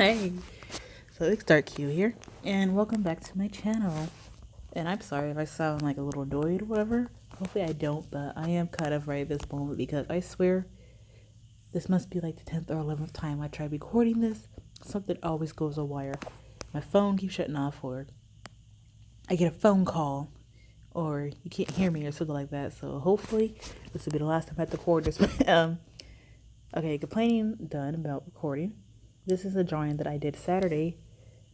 Hey, so it's Dark Q here, and welcome back to my channel. And I'm sorry if I sound like a little annoyed or whatever. Hopefully I don't, but I am kind of right at this moment because I swear this must be like the 10th or 11th time I try recording this. Something always goes awry. My phone keeps shutting off, or I get a phone call, or you can't hear me or something like that. So hopefully this will be the last time I have to record this. Okay, complaining done about recording. This is a drawing that I did Saturday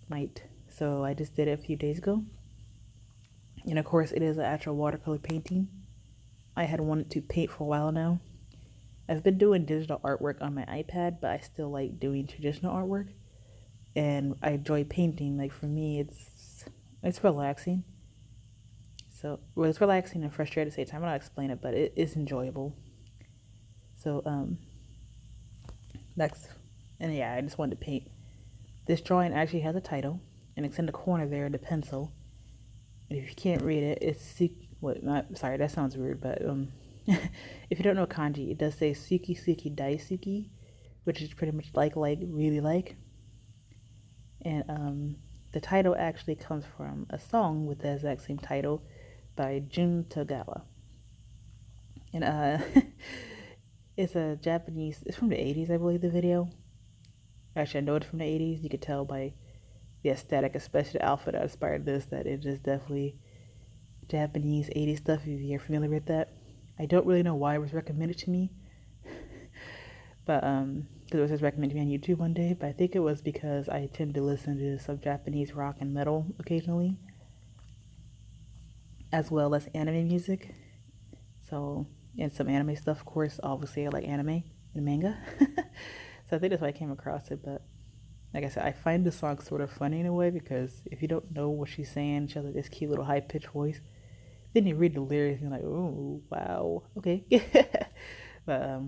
night, so I just did it a few days ago. And of course, it is an actual watercolor painting. I had wanted to paint for a while now. I've been doing digital artwork on my iPad, but I still like doing traditional artwork. And I enjoy painting. Like for me, it's relaxing. So, well, it's relaxing and frustrating at the same time. I'm not explain it, but it is enjoyable. So, I just wanted to paint. This drawing actually has a title, and it's in the corner there, the pencil. And if you can't read it, it's sorry, that sounds weird, but if you don't know kanji, it does say Suki Suki Daisuki, which is pretty much like, really like. And the title actually comes from a song with the exact same title by Jun Togawa. And it's a Japanese, it's from the 80s, I believe, the video. Actually, I know it's from the 80s. You could tell by the aesthetic, especially the outfit that inspired this, that it is definitely Japanese 80s stuff, if you're familiar with that. I don't really know why it was recommended to me, but because it was just recommended to me on YouTube one day, but I think it was because I tend to listen to some Japanese rock and metal occasionally, as well as anime music. So, and some anime stuff, of course. Obviously, I like anime and manga. So I think that's why I came across it, but like I said, I find the song sort of funny in a way because if you don't know what she's saying, she has like this cute little high-pitched voice. Then you read the lyrics and you're like, oh, wow, okay. But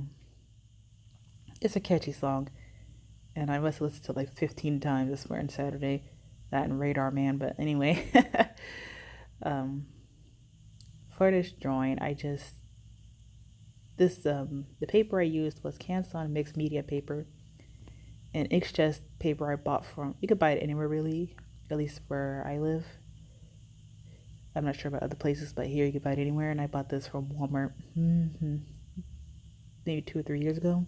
it's a catchy song, and I must have listened to it like 15 times this morning, Saturday. That and Radar Man, but anyway. For this drawing, the paper I used was Canson mixed media paper, and it's just paper I bought from, you could buy it anywhere really, at least where I live. I'm not sure about other places, but here you can buy it anywhere, and I bought this from Walmart maybe 2 or 3 years ago.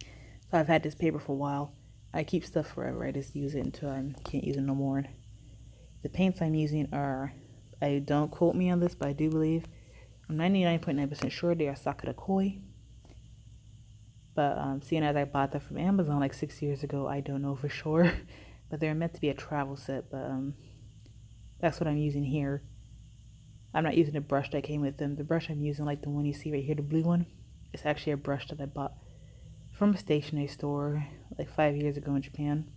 So I've had this paper for a while. I keep stuff forever. I just use it until I can't use it no more. The paints I'm using are, don't quote me on this, but I do believe, I'm 99.9% sure they are Sakura Koi. But seeing as I bought them from Amazon like 6 years ago, I don't know for sure. But they're meant to be a travel set, but that's what I'm using here. I'm not using the brush that came with them. The brush I'm using, like the one you see right here, the blue one, it's actually a brush that I bought from a stationery store like 5 years ago in Japan.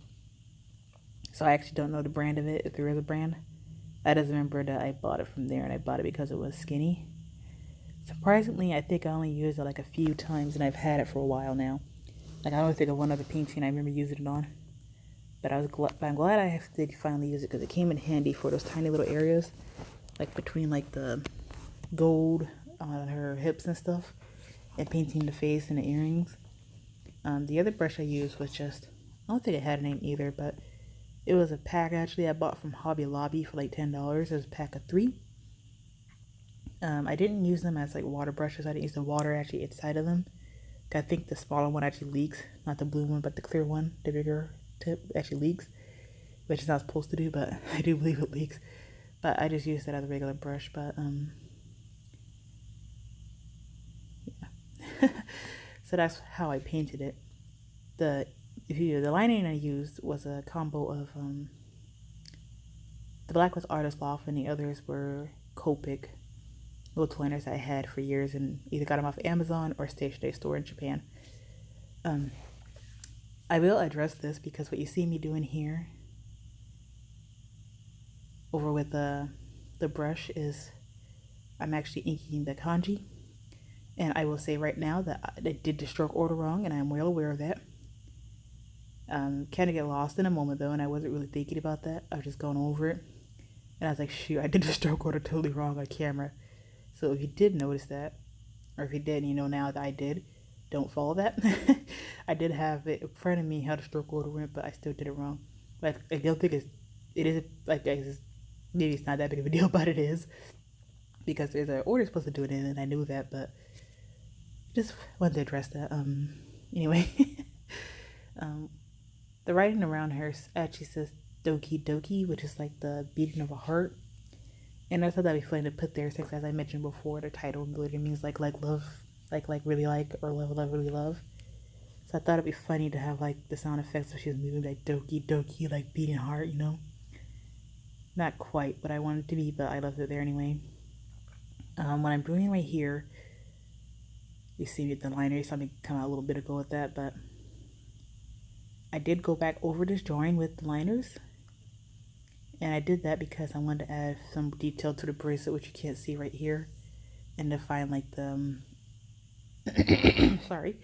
So I actually don't know the brand of it, if there is a brand. I just remember that I bought it from there, and I bought it because it was skinny. Surprisingly, I think I only used it like a few times, and I've had it for a while now. Like, I only think of one other painting I remember using it on. But I'm glad I did finally use it because it came in handy for those tiny little areas, like between like the gold on her hips and stuff, and painting the face and the earrings. The other brush I used was just, I don't think it had a name either, but it was a pack actually I bought from Hobby Lobby for like $10. It was a pack of 3. I didn't use them as like water brushes. I didn't use the water actually inside of them. I think the smaller one actually leaks, not the blue one, but the clear one, the bigger tip actually leaks, which is not supposed to do, but I do believe it leaks. But I just used it as a regular brush. But yeah. So that's how I painted it. The lining I used was a combo of the black was Artist Loft, and the others were Copic little liners I had for years, and either got them off Amazon or stationery store in Japan. I will address this because what you see me doing here over with the brush is I'm actually inking the kanji, and I will say right now that I did the stroke order wrong, and I'm well aware of that. Kind of get lost in a moment though, and I wasn't really thinking about that. I was just going over it, and I was like, shoot, I did the stroke order totally wrong on camera. So if you did notice that, or if you didn't, you know now that I did, don't follow that. I did have it in front of me how to stroke or to rim, but I still did it wrong. Like I don't think it is like maybe it's not that big of a deal, but it is because there's an order supposed to do it in, and I knew that, but just wanted to address that. Anyway, um, the writing around her actually says Doki Doki, which is like the beating of a heart. And I thought that'd be funny to put there since, as I mentioned before, the title literally means like love, like really like, or love really love. So I thought it'd be funny to have like the sound effects of she was moving like Doki Doki, like beating heart, you know. Not quite what I wanted it to be, but I left it there anyway. What I'm doing right here, you see the liner, something come out a little bit ago with that, but I did go back over this drawing with the liners. And I did that because I wanted to add some detail to the bracelet, which you can't see right here, and define like the sorry,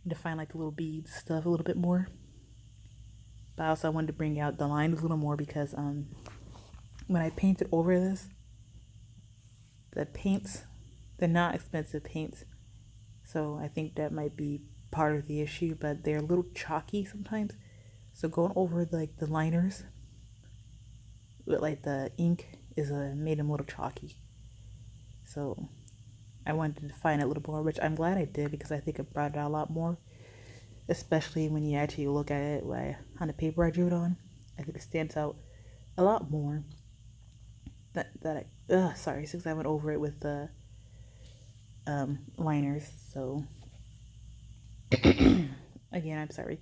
define like the little beads stuff a little bit more. But also I wanted to bring out the lines a little more because when I painted over this, the paints, they're not expensive paints, so I think that might be part of the issue. But they're a little chalky sometimes, so going over like the liners with like the ink is made them a little chalky. So I wanted to define it a little more, which I'm glad I did because I think it brought it out a lot more, especially when you actually look at it on the paper I drew it on. I think it stands out a lot more. Sorry, since I went over it with the liners. So again, I'm sorry.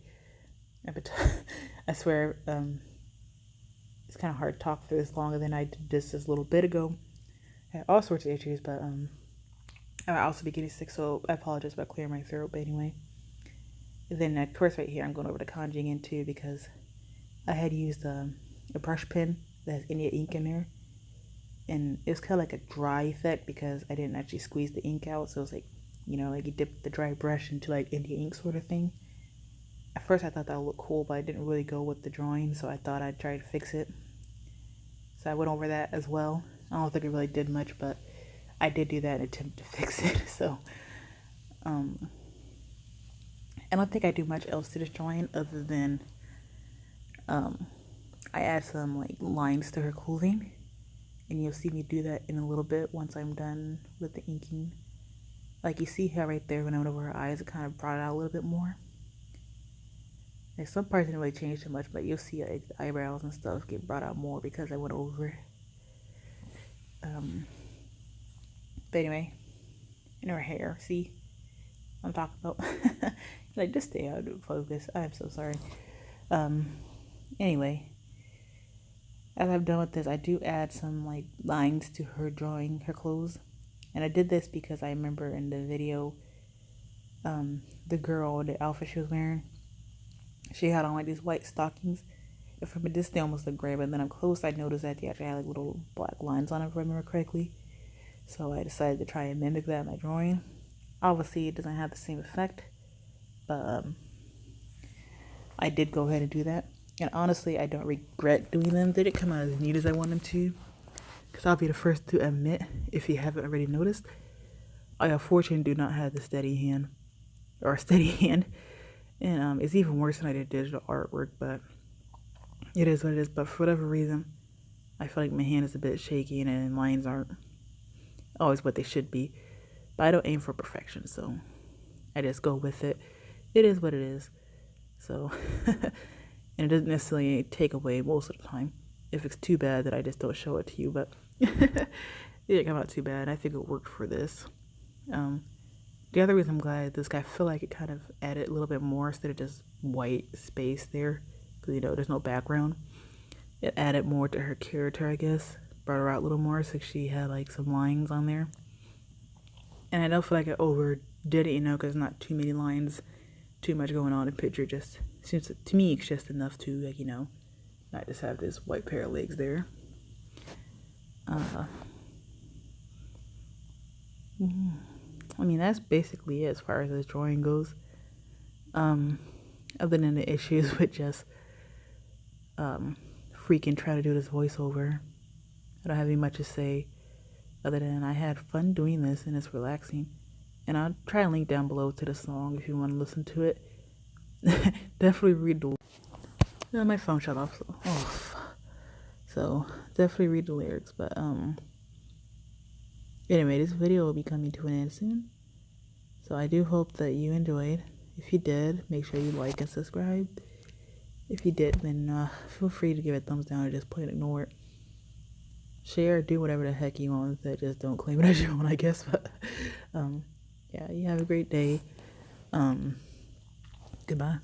I swear, it's kind of hard to talk for this longer than I did this a little bit ago. I had all sorts of issues, but I might also be getting sick, so I apologize about clearing my throat. But anyway, and then of course right here I'm going over the kanji again too because I had used a brush pen that has India ink in there, and it was kind of like a dry effect because I didn't actually squeeze the ink out, so it was like, you know, like you dip the dry brush into like India ink sort of thing. At first I thought that would look cool, but I didn't really go with the drawing, so I thought I'd try to fix it. So I went over that as well. I don't think it really did much, but I did do that in an attempt to fix it. So I don't think I do much else to this drawing other than I add some like lines to her clothing, and you'll see me do that in a little bit once I'm done with the inking. Like you see how right there when I went over her eyes, it kind of brought it out a little bit more. Like some parts didn't really change too much, but you'll see like the eyebrows and stuff get brought out more because I went over. But anyway, in her hair, see what I'm talking about. Like just stay out of focus. I'm so sorry. Anyway, as I'm done with this, I do add some like lines to her drawing her clothes, and I did this because I remember in the video, the girl, the outfit she was wearing, she had on like these white stockings, and from a distance they almost looked gray, but then up close I noticed that they actually had like little black lines on it, if I remember correctly. So I decided to try and mimic that in my drawing. Obviously it doesn't have the same effect, but I did go ahead and do that. And honestly, I don't regret doing them. They didn't come out as neat as I want them to, because I'll be the first to admit, if you haven't already noticed, I unfortunately do not have the steady hand, or a steady hand. And it's even worse when I did digital artwork, but it is what it is. But for whatever reason, I feel like my hand is a bit shaky, and lines aren't always what they should be. But I don't aim for perfection, so I just go with it. It is what it is. So, and it doesn't necessarily take away most of the time. If it's too bad, that I just don't show it to you, but it didn't come out too bad. I think it worked for this. The other reason I'm glad this guy, I feel like it kind of added a little bit more instead of just white space there, because you know there's no background. It added more to her character, I guess. Brought her out a little more, so she had like some lines on there. And I don't feel like I overdid it, you know, because not too many lines, too much going on in the picture. Just seems to me it's just enough to, like, you know, not just have this white pair of legs there. I mean, that's basically it as far as this drawing goes. Other than the issues with just freaking trying to do this voiceover, I don't have any much to say other than I had fun doing this and it's relaxing. And I'll try and link down below to the song if you want to listen to it. Definitely read the. No, my phone shut off. So definitely read the lyrics. But anyway, this video will be coming to an end soon. So I do hope that you enjoyed. If you did, make sure you like and subscribe. If you did, then feel free to give it a thumbs down or just plain ignore it. Share, do whatever the heck you want with it. Just don't claim it as your own, I guess. But yeah, you have a great day. Goodbye.